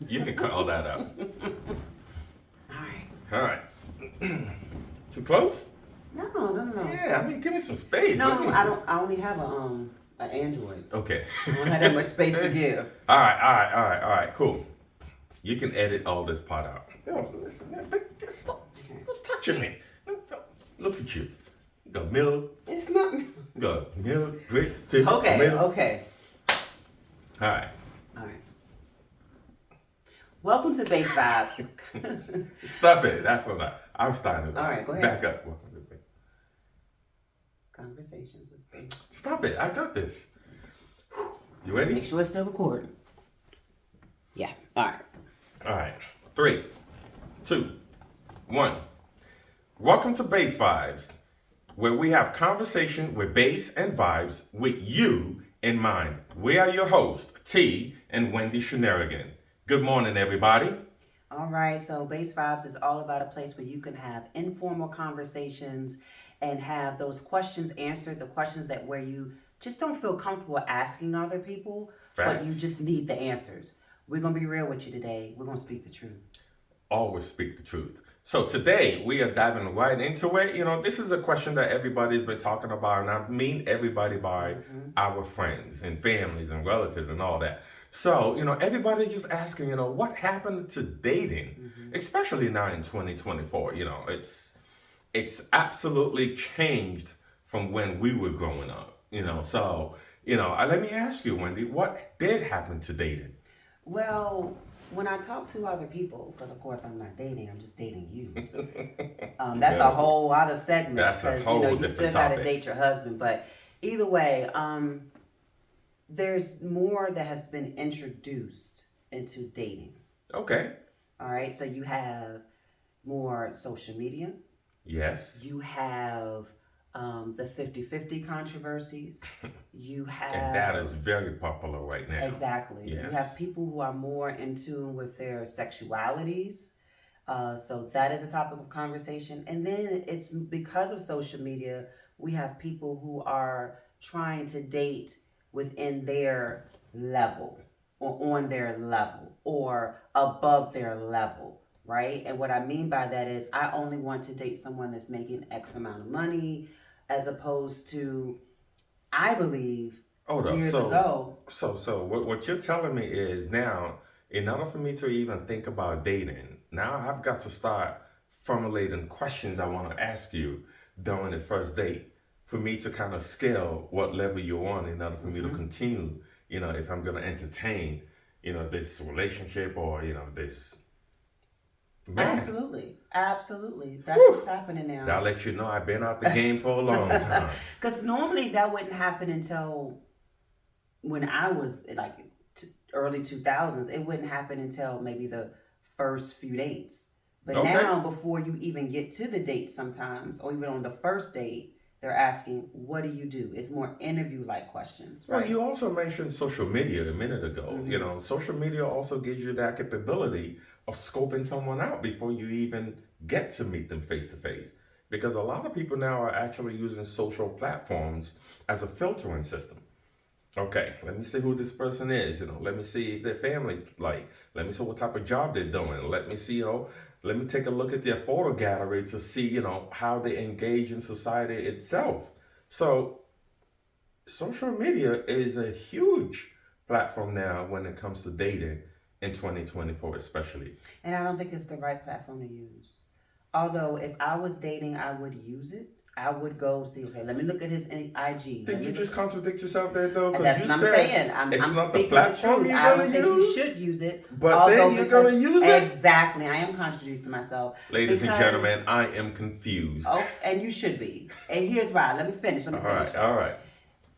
You can cut all that out. All right. Too close? No. Yeah, I mean, give me some space. No, I don't. I only have an Android. Okay. I don't have that much space to give. All right. Cool. You can edit all this part out. Yo, listen, man, stop touching me. Look at you. Got milk. It's not. Got milk, grits, tips, Okay. milk. Okay. All right. Welcome to BaseVybez. Stop it. That's what I'm starting to. All right, go ahead. Back up. Welcome to Base. Conversations with Base. Stop it. I got this. You ready? Make sure it's still recording. Yeah. All right. 3, 2, 1. Welcome to BaseVybez, where we have conversation with bass and vibes with you in mind. We are your hosts, T and Wendy Shenerigan. Good morning, everybody. All right. So BaseVybez is all about a place where you can have informal conversations and have those questions answered, the questions that where you just don't feel comfortable asking other people, but you just need the answers. We're going to be real with you today. We're going to speak the truth. Always speak the truth. So today we are diving right into it. You know, this is a question that everybody's been talking about, and I mean everybody by our friends and families and relatives and all that. So, you know, everybody's just asking, you know, what happened to dating, especially now in 2024. You know, it's absolutely changed from when we were growing up. You know, so, you know, let me ask you, Wendy, what did happen to dating? Well, when I talk to other people, because of course I'm not dating, I'm just dating you. That's a whole other segment. That's a whole different topic. You still got to date your husband, but either way, there's more that has been introduced into dating. Okay. All right. So you have more social media. Yes. You have the 50-50 controversies. You have... And that is very popular right now. Exactly. Yes. You have people who are more in tune with their sexualities. So that is a topic of conversation. And then it's because of social media, we have people who are trying to date within their level or on their level or above their level, right? And what I mean by that is I only want to date someone that's making X amount of money, as opposed to, I believe, years ago. So what you're telling me is now, in order for me to even think about dating, now I've got to start formulating questions I want to ask you during the first date for me to kind of scale what level you're on in order for me to continue, you know, if I'm going to entertain, you know, this relationship or, you know, this... Man. Absolutely. That's what's happening now. I'll let you know I've been out the game for a long time. Because normally that wouldn't happen until when I was like early 2000s. It wouldn't happen until maybe the first few dates. But now, before you even get to the date sometimes, or even on the first date, they're asking, what do you do? It's more interview-like questions, right? Well, you also mentioned social media a minute ago. You know, social media also gives you that capability of scoping someone out before you even get to meet them face-to-face. Because a lot of people now are actually using social platforms as a filtering system. Okay, let me see who this person is. You know, let me see if their family like. Let me see what type of job they're doing. Let me see, you know, let me take a look at their photo gallery to see, you know, how they engage in society itself. So social media is a huge platform now when it comes to dating in 2024 especially. And I don't think it's the right platform to use. Although if I was dating, I would use it. I would go see, okay, let me look at his IG. Did you just contradict yourself there, though? That's what I'm saying. I'm not speaking the platform the truth. you're I going don't to think use. you should use it. But then you're going to use it? Exactly. I am contradicting myself. Ladies and gentlemen, I am confused. Oh, and you should be. And here's why. Let me finish. All right.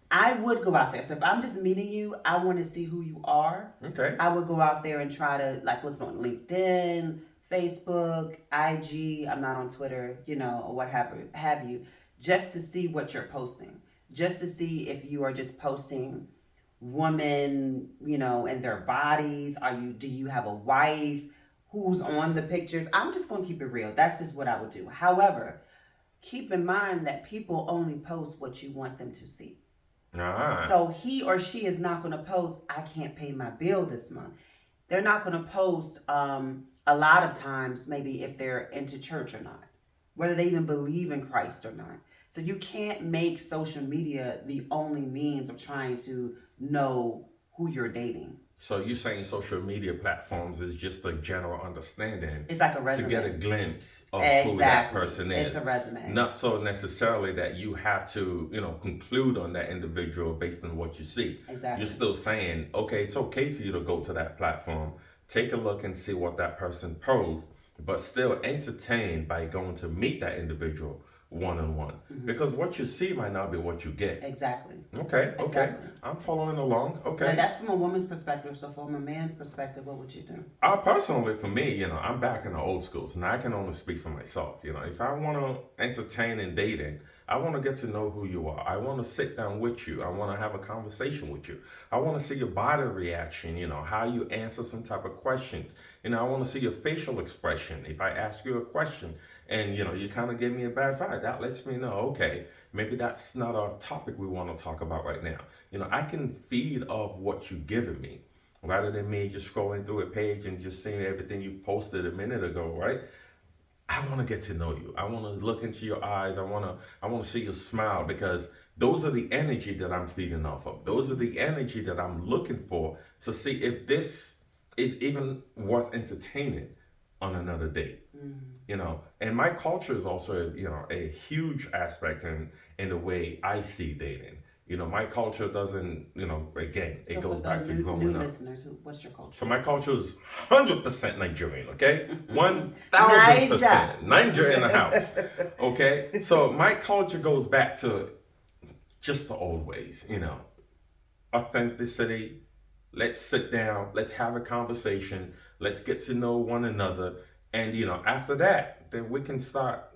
I would go out there. So if I'm just meeting you, I want to see who you are. Okay. I would go out there and try to like look on LinkedIn, Facebook, IG. I'm not on Twitter, you know, or what have you, just to see what you're posting. Just to see if you are just posting women, you know, and their bodies. Do you have a wife? Who's on the pictures? I'm just going to keep it real. That's just what I would do. However, keep in mind that people only post what you want them to see. So he or she is not going to post, I can't pay my bill this month. they're not going to post a lot of times, maybe if they're into church or not, whether they even believe in Christ or not. So you can't make social media the only means of trying to know who you're dating. So you're saying social media platforms is just a general understanding It's like a to resume. get a glimpse of who that Exactly. person is. It's a resume. Not so necessarily that you have to, conclude on that individual based on what you see. Exactly. You're still saying, okay, it's okay for you to go to that platform, take a look and see what that person posed, but still entertained by going to meet that individual one-on-one. Because what you see might not be what you get. Exactly. Okay. Exactly. I'm following along. Okay. Now that's from a woman's perspective. So from a man's perspective, what would you do? Personally, for me, I'm back in the old schools, and I can only speak for myself. If I want to entertain in dating, I want to get to know who you are. I want to sit down with you. I want to have a conversation with you. I want to see your body reaction, how you answer some type of questions. I want to see your facial expression. If I ask you a question and, you kind of give me a bad vibe, that lets me know, okay, maybe that's not a topic we want to talk about right now. I can feed off what you're giving me rather than me just scrolling through a page and just seeing everything you posted a minute ago, right? I want to get to know you. I want to look into your eyes. I want to see your smile, because those are the energy that I'm feeding off of. Those are the energy that I'm looking for to see if this is even worth entertaining on another date. And my culture is also, a huge aspect in the way I see dating. My culture doesn't, again, So it goes for back to new growing up. listeners, what's your culture? So my culture is 100% Nigerian, okay? 1,000% Niger in the house, okay? So my culture goes back to just the old ways, authenticity. Let's sit down, let's have a conversation, let's get to know one another. And, after that, then we can start,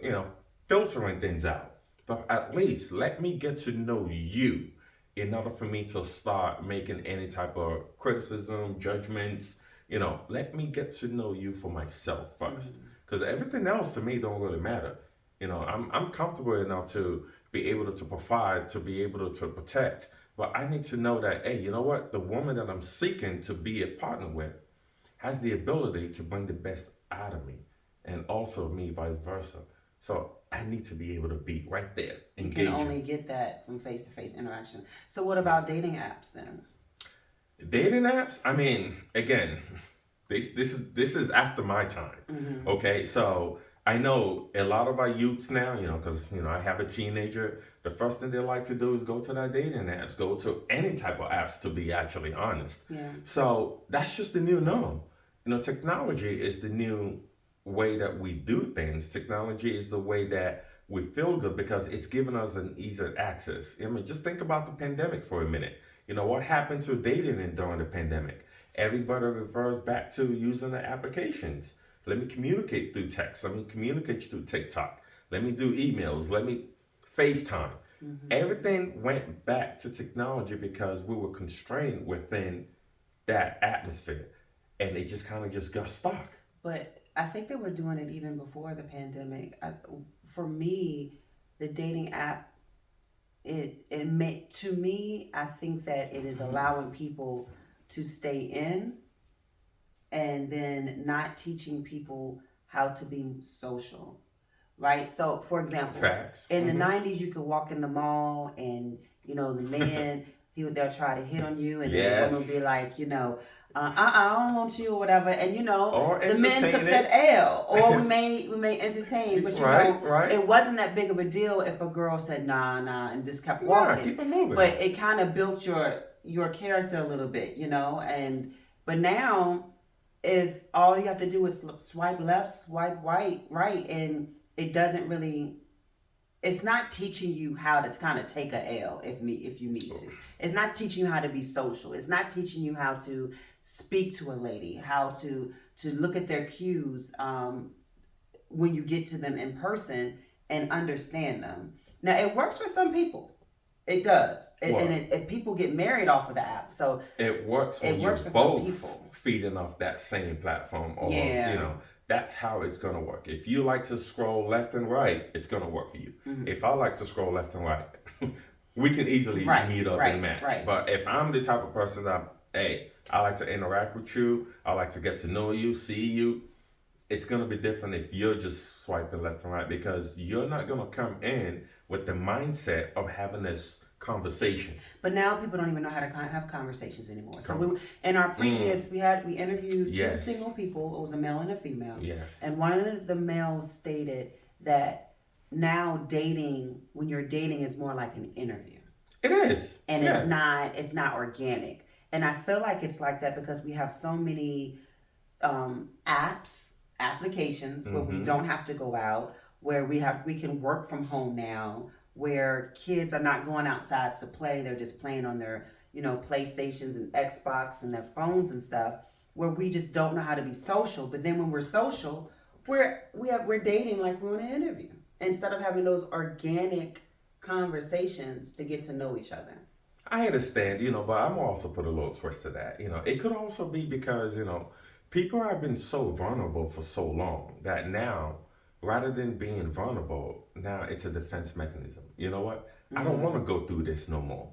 filtering things out. But at least let me get to know you in order for me to start making any type of criticism, judgments. Let me get to know you for myself first. Because everything else to me don't really matter. I'm comfortable enough to be able to provide, to be able to protect. But I need to know that, hey, you know what? The woman that I'm seeking to be a partner with has the ability to bring the best out of me, and also me vice versa. So I need to be able to be right there, engaging. You can only get that from face-to-face interaction. So what about dating apps then? Dating apps? I mean, again, this is after my time. Okay, so I know a lot of our youths now, because I have a teenager. The first thing they like to do is go to their dating apps, go to any type of apps, to be actually honest. Yeah. So that's just the new norm. Technology is the new way that we do things. Technology is the way that we feel good because it's given us an easier access. I mean, just think about the pandemic for a minute. What happened to dating during the pandemic? Everybody reverts back to using the applications. Let me communicate through text. Let me communicate through TikTok. Let me do emails. Let me FaceTime. Everything went back to technology because we were constrained within that atmosphere. And it just kind of just got stuck. But I think they were doing it even before the pandemic. For me, the dating app, to me, I think that it is allowing people to stay in, and then not teaching people how to be social, right? So, for example, Facts. in the 90s, you could walk in the mall and, the man, they'll try to hit on you, and then the woman will be like, I don't want you or whatever. And, Or the men took entertain that it. L. Or we may entertain. But, Right. it wasn't that big of a deal if a girl said, nah, and just kept walking. Keep it moving. But it kind of built your character a little bit, but now, if all you have to do is swipe left, swipe right, and it doesn't really, it's not teaching you how to kind of take a L if you need to. It's not teaching you how to be social. It's not teaching you how to speak to a lady, how to look at their cues when you get to them in person and understand them. Now, it works for some people. It does, and people get married off of the app. So it works when you're both feeding off that same platform, or that's how it's gonna work. If you like to scroll left and right, it's gonna work for you. If I like to scroll left and right, we can easily meet up and match. But if I'm the type of person that, hey, I like to interact with you. I like to get to know you, see you. It's going to be different if you're just swiping left and right because you're not going to come in with the mindset of having this conversation. But now people don't even know how to have conversations anymore. So in our previous, we interviewed two single people. It was a male and a female. Yes. And one of the males stated that now when you're dating is more like an interview. It is. And it's not organic. And I feel like it's like that because we have so many applications where we don't have to go out, where we can work from home now, where kids are not going outside to play, they're just playing on their PlayStations and Xbox and their phones and stuff, where we just don't know how to be social. But then when we're social, we're dating like we're on an interview instead of having those organic conversations to get to know each other. I understand, but I'm also put a little twist to that. It could also be because people have been so vulnerable for so long that now, rather than being vulnerable, now it's a defense mechanism. You know what? I don't want to go through this no more.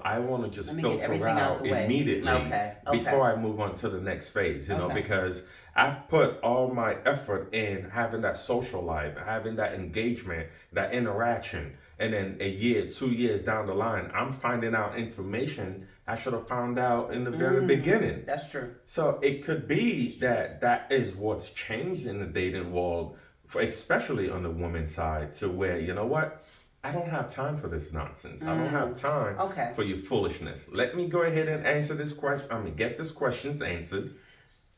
I want to just filter out immediately before I move on to the next phase, because I've put all my effort in having that social life, having that engagement, that interaction. And then a year, 2 years down the line, I'm finding out information I should have found out in the very beginning. That's true. So it could be that is what's changed in the dating world, especially on the woman's side, to where, you know what? I don't have time for this nonsense. I don't have time for your foolishness. Let me go ahead and answer this question. Get this questions answered.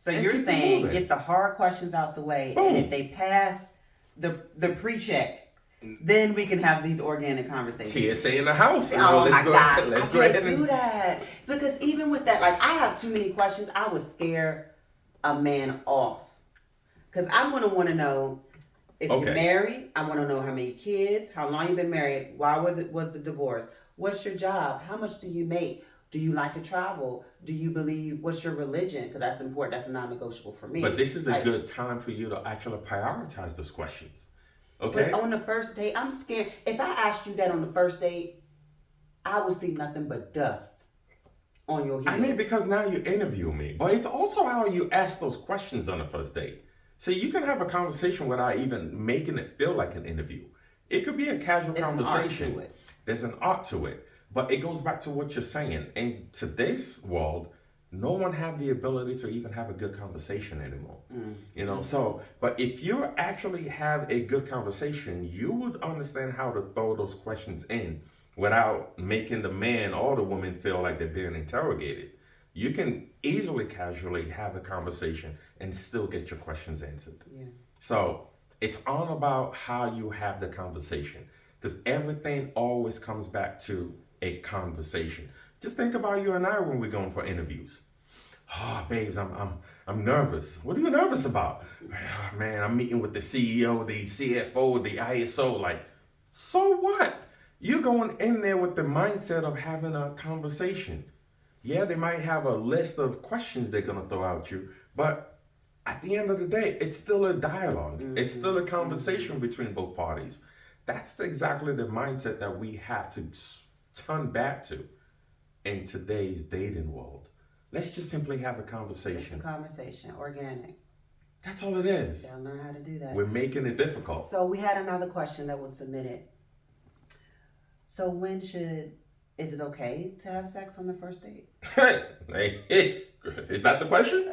So you're saying get the hard questions out the way, and if they pass the pre-check, then we can have these organic conversations. TSA in the house. Oh my gosh, I can't do that. Because even with that, like I have too many questions. I would scare a man off. Because I'm going to want to know if you're married. I want to know how many kids, how long you've been married, why was the divorce, what's your job, how much do you make, do you like to travel, do you believe, what's your religion? Because that's important. That's a non-negotiable for me. But this is a good time for you to actually prioritize those questions. Okay. But on the first date, I'm scared. If I asked you that on the first date, I would see nothing but dust on your heels. Because now you interview me. But it's also how you ask those questions on the first date. See, you can have a conversation without even making it feel like an interview. It could be a casual conversation. There's an art to it. But it goes back to what you're saying. In today's world, no one have the ability to even have a good conversation anymore. So, but if you actually have a good conversation, you would understand how to throw those questions in without making the man or the woman feel like they're being interrogated. You can easily, casually have a conversation and still get your questions answered. Yeah. So it's all about how you have the conversation, because everything always comes back to a conversation. Just think about you and I when we're going for interviews. Oh, babes, I'm nervous. What are you nervous about? Oh, man, I'm meeting with the CEO, the CFO, the ISO. Like, so what? You're going in there with the mindset of having a conversation. Yeah, they might have a list of questions they're going to throw at you, but at the end of the day, it's still a dialogue. It's still a conversation between both parties. That's exactly the mindset that we have to turn back to in today's dating world. Let's just simply have a conversation. It's a conversation, organic. That's all it is. They'll learn how to do that. We're making it difficult. So we had another question that was submitted. So is it okay to have sex on the first date? Hey, is that the question?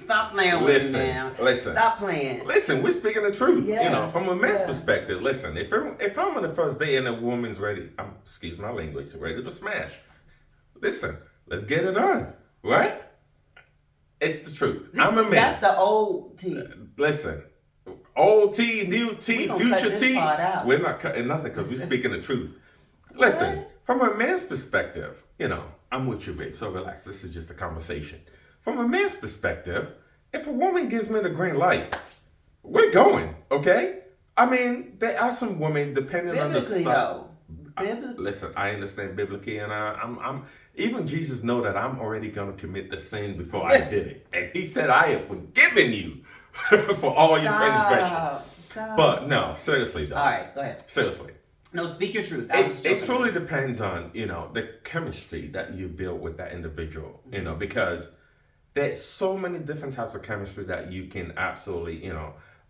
Stop playing with me now. Listen. Stop playing. Listen, we're speaking the truth. Yeah. From a man's perspective, listen, if I'm on the first date and a woman's ready, excuse my language, ready to smash. Listen, let's get it done, right? It's the truth. I'm a man. That's the old T. Listen, old T, new T, future T. We're not cutting nothing because we're speaking the truth. Listen, from a man's perspective, I'm with you, babe, so relax. This is just a conversation. From a man's perspective, if a woman gives me the green light, we're going, okay? There are some women, depending on the stuff. Listen, I understand biblically, and I'm even Jesus know that I'm already going to commit the sin before I did it. And he said, I have forgiven you for all your transgressions. But no, seriously though. All right, go ahead. Seriously. No, speak your truth. It truly depends on, the chemistry that you build with that individual, because there's so many different types of chemistry that you can absolutely,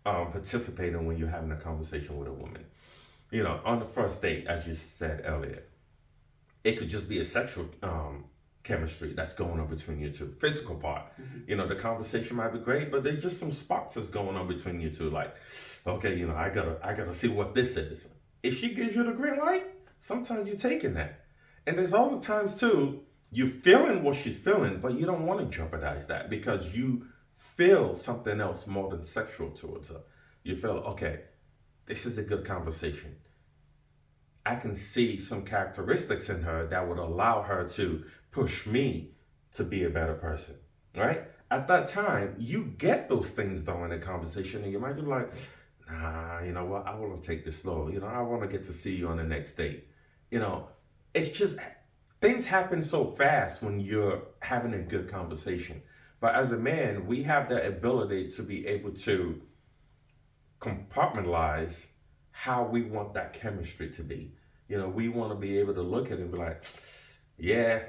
participate in when you're having a conversation with a woman. On the first date, as you said earlier, it could just be a sexual chemistry that's going on between you two. Physical part, the conversation might be great, but there's just some sparks that's going on between you two. Like, okay, I gotta see what this is. If she gives you the green light, sometimes you're taking that. And there's other times too, you're feeling what she's feeling, but you don't want to jeopardize that because you feel something else more than sexual towards her. You feel, okay, this is a good conversation. I can see some characteristics in her that would allow her to push me to be a better person, right? At that time, you get those things done in a conversation and you might be like, nah, you know what? I want to take this slow. I want to get to see you on the next date. It's just things happen so fast when you're having a good conversation. But as a man, we have the ability to be able to compartmentalize how we want that chemistry to be. We want to be able to look at it and be like, yeah,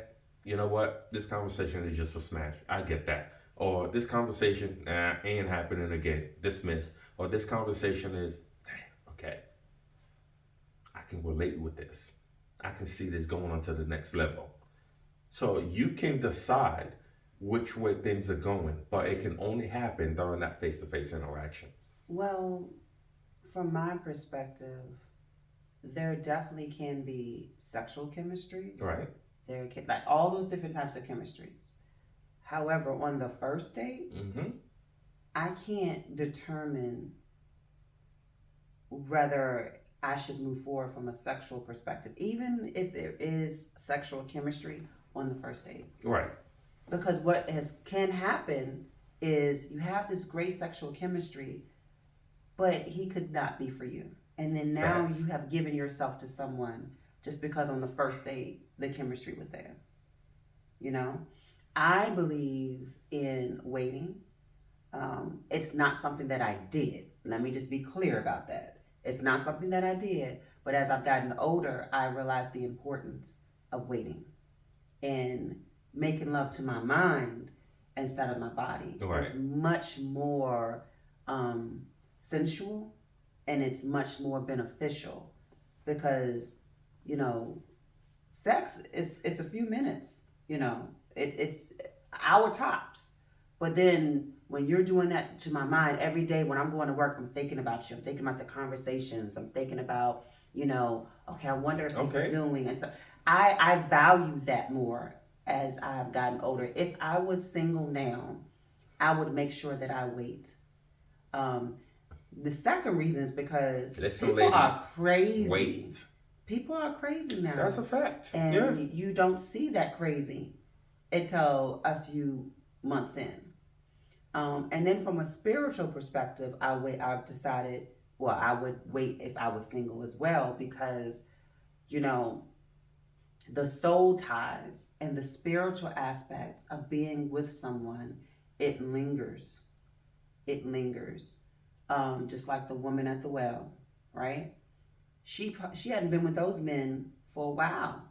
you know what? This conversation is just for smash. I get that. Or this conversation ain't happening again. Dismissed. Or this conversation is, okay, I can relate with this. I can see this going on to the next level. So you can decide which way things are going, but it can only happen during that face-to-face interaction. Well, from my perspective, there definitely can be sexual chemistry. Right. There can, like all those different types of chemistries. However, on the first date, I can't determine whether I should move forward from a sexual perspective, even if there is sexual chemistry on the first date. Right. Because what can happen is you have this great sexual chemistry, but he could not be for you. And then now you have given yourself to someone just because on the first date, the chemistry was there. I believe in waiting. It's not something that I did. Let me just be clear about that. It's not something that I did. But as I've gotten older, I realized the importance of waiting and making love to my mind instead of my body. Right. It's much more sensual and it's much more beneficial because, sex it's a few minutes, it's our tops. But then when you're doing that to my mind every day when I'm going to work, I'm thinking about you. I'm thinking about the conversations. I'm thinking about, okay, I wonder if he's doing. And so I value that more as I've gotten older. If I was single now, I would make sure that I wait. The second reason is because people are crazy. Wait. People are crazy now. That's a fact. And you don't see that crazy until a few months in. And then from a spiritual perspective, I've decided, I would wait if I was single as well because, the soul ties and the spiritual aspect of being with someone, it lingers. It lingers. Just like the woman at the well, right? She hadn't been with those men for a while,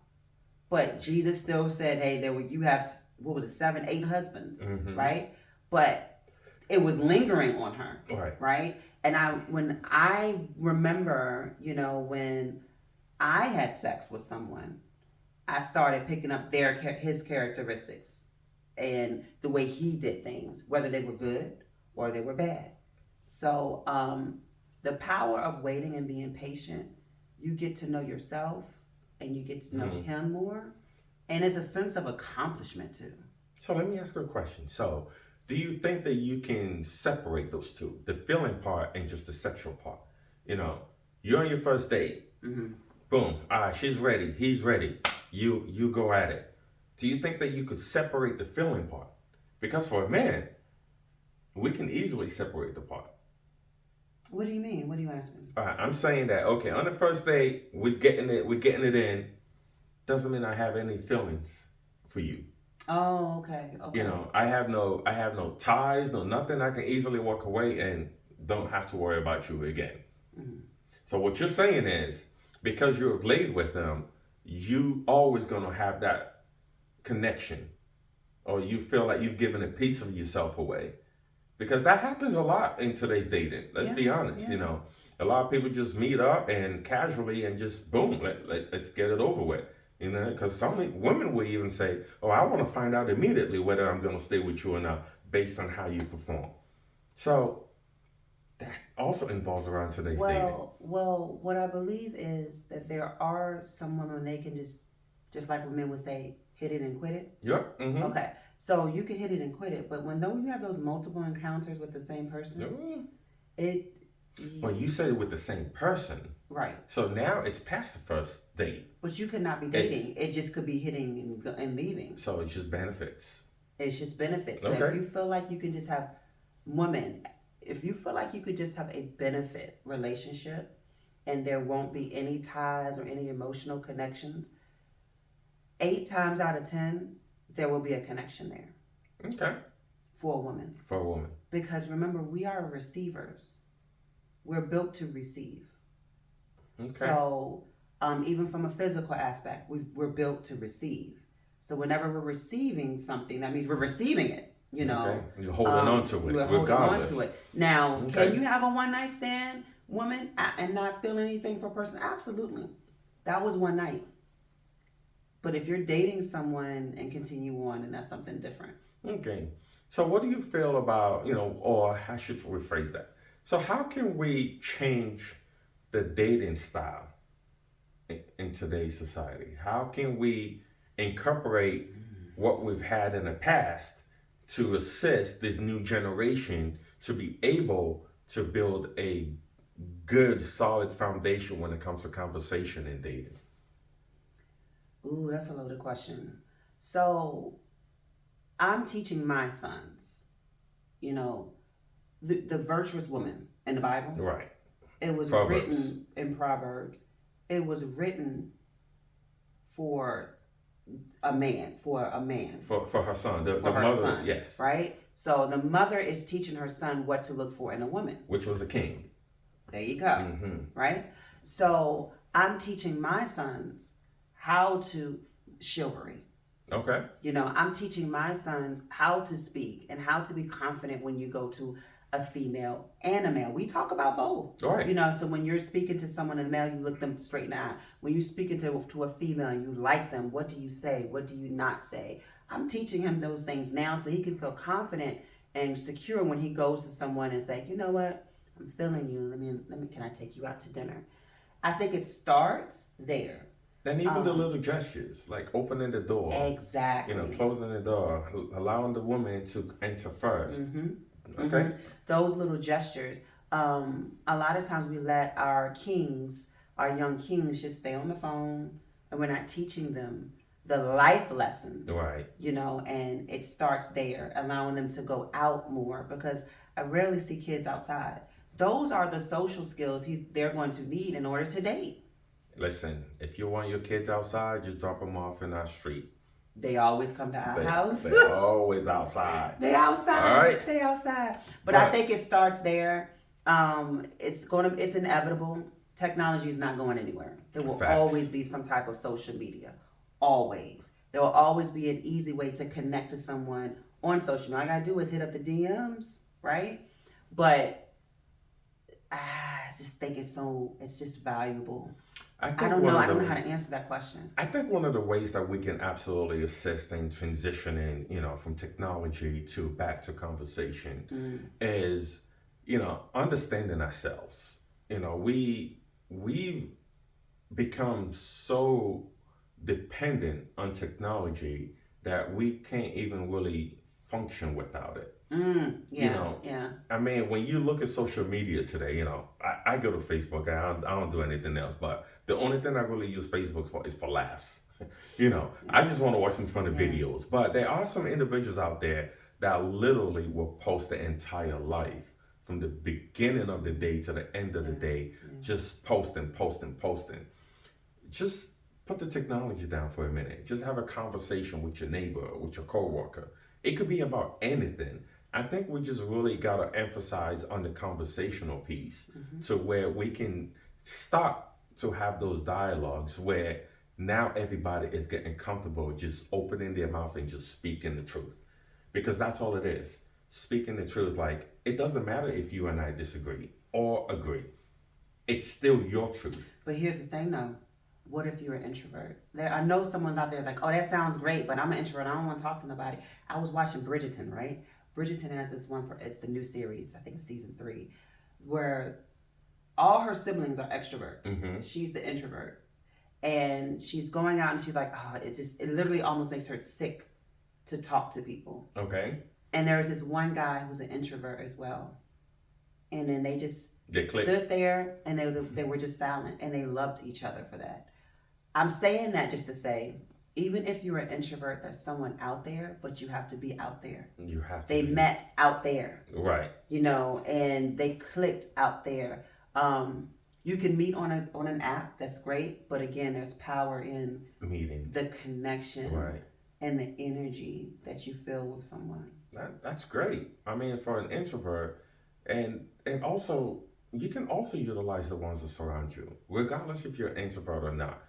but Jesus still said, "Hey, you have 7, 8 husbands, right?" But it was lingering on her, right? And when I remember, when I had sex with someone, I started picking up his characteristics and the way he did things, whether they were good or they were bad. So the power of waiting and being patient, you get to know yourself and you get to know him more. And it's a sense of accomplishment too. So let me ask you a question. So do you think that you can separate those two, the feeling part and just the sexual part? You're on your first date. Boom. All right, she's ready. He's ready. You go at it. Do you think that you could separate the feeling part? Because for a man, we can easily separate the part. What do you mean? What are you asking? All right, I'm saying that, okay, on the first date, we're getting it in. Doesn't mean I have any feelings for you. Oh, okay. I have no ties, no nothing. I can easily walk away and don't have to worry about you again. So what you're saying is, because you're laid with them, you always gonna have that connection, or you feel like you've given a piece of yourself away, because that happens a lot in today's dating. Let's be honest. A lot of people just meet up and casually and just boom, let's get it over with. Because some women will even say, "Oh, I want to find out immediately whether I'm going to stay with you or not based on how you perform." So that also involves around today's dating. Well, what I believe is that there are some women, they can just like women would say, hit it and quit it. Yep. Mm-hmm. Okay, so you can hit it and quit it, but when you have those multiple encounters with the same person, it. Well, you said it with the same person. Right. So now it's past the first date. But you could not be dating. It just could be hitting and leaving. So it's just benefits. It's just benefits. Okay. So if you feel like you can just have if you feel like you could just have a benefit relationship and there won't be any ties or any emotional connections, 8 times out of 10, there will be a connection there. Okay. For a woman. For a woman. Because remember, we are receivers. We're built to receive. Okay. So even from a physical aspect, we're built to receive. So whenever we're receiving something, that means we're receiving it. Okay. You're holding on to it, you're regardless. holding on to it. Now, can you have a one-night stand, woman, and not feel anything for a person? Absolutely. That was one night. But if you're dating someone and continue on, then that's something different. Okay. So what do you feel about, or I should rephrase that. So how can we change the dating style in today's society? How can we incorporate what we've had in the past to assist this new generation to be able to build a good, solid foundation when it comes to conversation and dating? Ooh, that's a loaded question. So I'm teaching my sons, the virtuous woman in the Bible. Right. It was written in Proverbs. It was written for a man. For her son. The her mother, son, yes. Right? So the mother is teaching her son what to look for in a woman. Which was the king. There you go. Right? So I'm teaching my sons how to chivalry. Okay. I'm teaching my sons how to speak and how to be confident when you go to a female and a male. We talk about both. Right. So when you're speaking to someone, a male, you look them straight in the eye. When you're speaking to a female and you like them, what do you say? What do you not say? I'm teaching him those things now so he can feel confident and secure when he goes to someone and say, you know what? I'm feeling you. Let me, can I take you out to dinner? I think it starts there. And even the little gestures, like opening the door. Exactly. Closing the door, allowing the woman to enter first. Okay. Those little gestures. A lot of times we let our young kings just stay on the phone, and we're not teaching them the life lessons. Right. And it starts there, allowing them to go out more, because I rarely see kids outside. Those are the social skills they're going to need in order to date. Listen, if you want your kids outside, just drop them off in our street. They always come to our house. They're always outside. They outside. All right. They outside. But I think it starts there. It's inevitable. Technology is not going anywhere. There will always be some type of social media. Always. There will always be an easy way to connect to someone on social media. All I gotta do is hit up the DMs, right? But I just think it's just valuable. I don't know how to answer that question. I think one of the ways that we can absolutely assist in transitioning, from technology to back to conversation is, understanding ourselves. We've become so dependent on technology that we can't even really function without it. Yeah. I mean, when you look at social media today, I go to Facebook. I don't do anything else, but the only thing I really use Facebook for is for laughs. I just want to watch some funny videos. But there are some individuals out there that literally will post their entire life from the beginning of the day to the end of the day, just posting. Just put the technology down for a minute. Just have a conversation with your neighbor, with your coworker. It could be about anything. I think we just really got to emphasize on the conversational piece to where we can stop to have those dialogues where now everybody is getting comfortable just opening their mouth and just speaking the truth. Because that's all it is. Speaking the truth. Like, it doesn't matter if you and I disagree or agree. It's still your truth. But here's the thing though. What if you're an introvert? I know someone's out there is like, oh, that sounds great, but I'm an introvert. I don't want to talk to nobody. I was watching Bridgerton, right? Bridgerton has this one, it's the new series, I think it's season 3, where all her siblings are extroverts. Mm-hmm. She's the introvert. And she's going out and she's like, oh, it literally almost makes her sick to talk to people. Okay. And there's this one guy who's an introvert as well. And then they clicked. stood there and they were just silent and they loved each other for that. I'm saying that just to say, even if you're an introvert, there's someone out there, but you have to be out there. You have to. They met out there. Right. You know, and they clicked out there. You can meet on an app, that's great, but again, there's power in meeting, the connection, right, and the energy that you feel with someone. That's great. I mean, for an introvert, and also you can also utilize the ones that surround you, regardless if you're an introvert or not.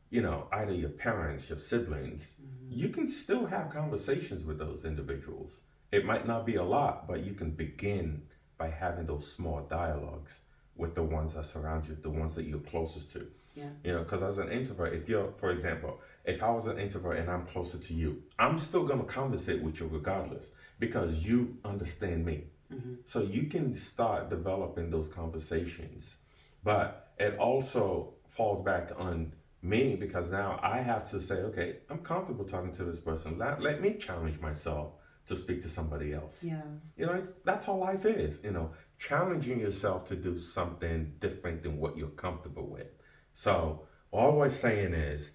You know, either your parents, your siblings, you can still have conversations with those individuals. It might not be a lot, but you can begin by having those small dialogues with the ones that surround you, the ones that you're closest to. Yeah. You know, because as an introvert, if you're, for example, if I was an introvert and I'm closer to you, I'm still going to conversate with you regardless because you understand me. Mm-hmm. So you can start developing those conversations. But it also falls back on me because now I have to say, okay, I'm comfortable talking to this person. Let me challenge myself to speak to somebody else. Yeah. You know, that's how life is, you know, challenging yourself to do something different than what you're comfortable with. So all we're saying is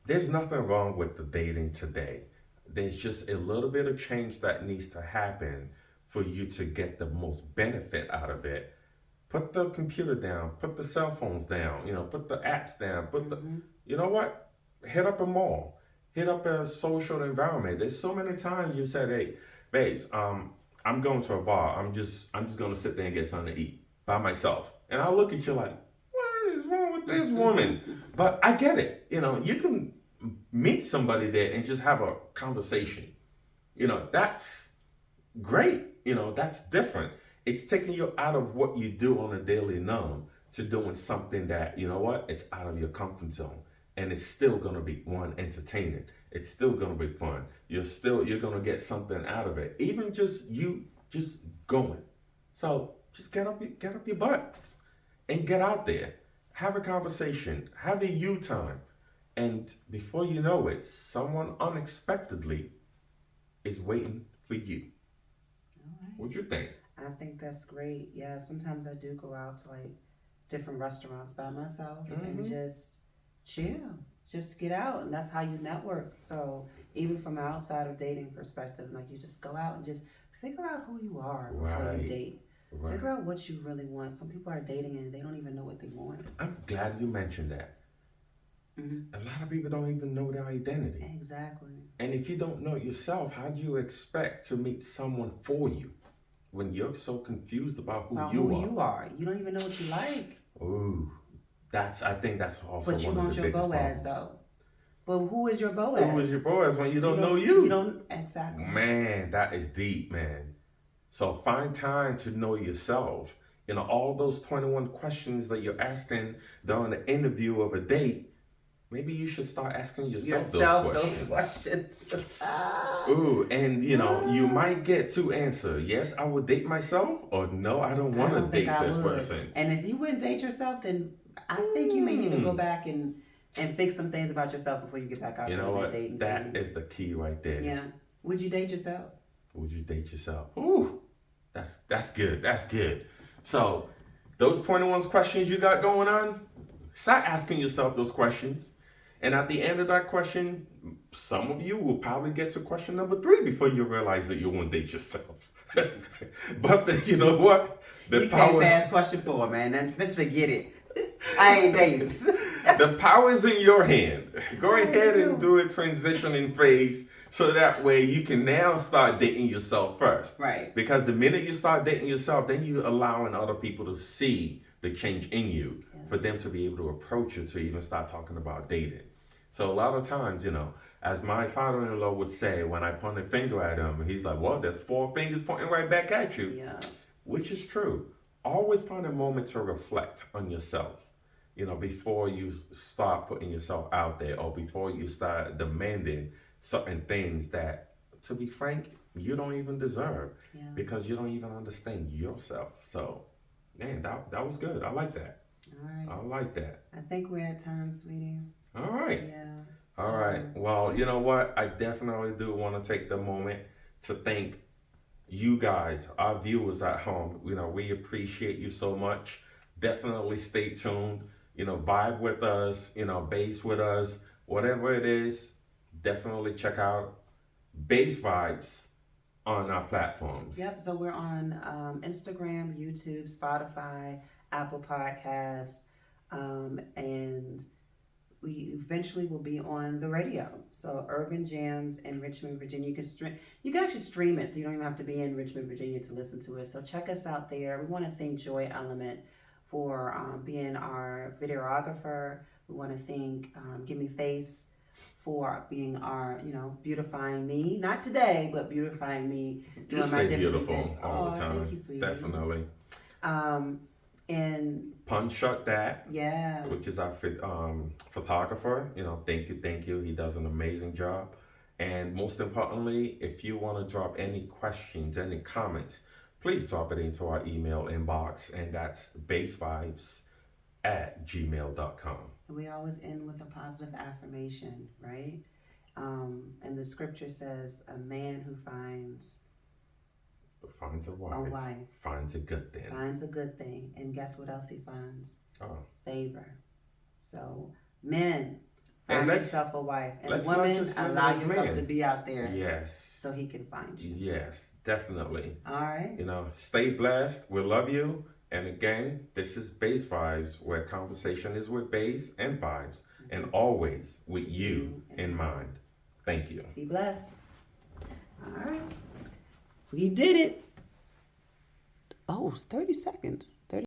there's nothing wrong with the dating today. There's just a little bit of change that needs to happen for you to get the most benefit out of it. Put the computer down, put the cell phones down, you know, put the apps down, you know what? Hit up a mall, hit up a social environment. There's so many times you said, hey, babes, I'm going to a bar. I'm just going to sit there and get something to eat by myself. And I look at you like, what is wrong with this woman? But I get it. You know, you can meet somebody there and just have a conversation. You know, that's great. You know, that's different. It's taking you out of what you do on a daily norm to doing something that, you know what, it's out of your comfort zone. And it's still going to be, one, entertaining. It's still going to be fun. You're going to get something out of it. Even just going. So just get up your butts and get out there. Have a conversation. Have a you time. And before you know it, someone unexpectedly is waiting for you. All right. What you think? I think that's great. Yeah, sometimes I do go out to like different restaurants by myself and just chill, just get out, and that's how you network. So even from an outside of dating perspective, like you just go out and just figure out who you are before you date. Right. Figure out what you really want. Some people are dating and they don't even know what they want. I'm glad you mentioned that. Mm-hmm. A lot of people don't even know their identity. Exactly. And if you don't know it yourself, how do you expect to meet someone for you when you're so confused about who you are? You don't even know what you like. Ooh. I think that's also but you one want of the your biggest Boaz problems. Though. But who is your Boaz? Who is your Boaz when you don't know you? You don't, exactly. Man, that is deep, man. So find time to know yourself. You know, all those 21 questions that you're asking during the interview of a date, maybe you should start asking yourself those questions. Ooh, and you know, you might get to answer, yes, I would date myself, or no, I don't want to date this person. And if you wouldn't date yourself, then I think you may need to go back and fix some things about yourself before you get back out you there know what? dating. That is the key right there. Yeah. Would you date yourself? Would you date yourself? Ooh, that's good. That's good. So those 21 questions you got going on, start asking yourself those questions. And at the end of that question, some of you will probably get to question number 3 before you realize that you won't date yourself. But you know what? You can't pass question 4, man. Then just forget it. I ain't dating. The power is in your hand. Go ahead and do a transitioning phase so that way you can now start dating yourself first. Right. Because the minute you start dating yourself, then you're allowing other people to see the change in you for them to be able to approach you to even start talking about dating. So a lot of times, as my father-in-law would say, when I point a finger at him, he's like, well, there's four fingers pointing right back at you, Yeah. which is true. Always find a moment to reflect on yourself, before you start putting yourself out there or before you start demanding certain things that, to be frank, you don't even deserve Yeah. because you don't even understand yourself. So, man, that was good. I like that. All right. I like that. I think we're at time, sweetie. All right. Yeah. All right. Well, you know what? I definitely do want to take the moment to thank you guys, our viewers at home. We appreciate you so much. Definitely stay tuned. Vibe with us, base with us, whatever it is. Definitely check out BaseVybez on our platforms. Yep. So we're on Instagram, YouTube, Spotify, Apple Podcasts, and we eventually will be on the radio. So Urban Jams in Richmond, Virginia. You can actually stream it, so you don't even have to be in Richmond, Virginia to listen to it. So check us out there. We want to thank Joy Element for being our videographer. We want to thank Gimme Face for being our, beautifying me. Not today, but beautifying me. You stay beautiful events. all the time. Thank you, sweetie. Definitely. And Punch Shot That, yeah, which is our photographer. Thank you. He does an amazing job. And most importantly, if you want to drop any questions, any comments, please drop it into our email inbox, and that's basevybez@gmail.com. And we always end with a positive affirmation, right? And the scripture says, a man who finds a wife, finds a good thing. Finds a good thing. And guess what else he finds? Oh. Favor. So, men, And find let's- yourself a wife. And let's not women, just limit allow as yourself men. to be out there Yes. so he can find you. Yes, definitely. All right. Stay blessed. We love you. And again, this is BaseVybez, where conversation is with bass and vibes, and always with you in mind. Thank you. Be blessed. All right. We did it. Oh, it's 30 seconds. 30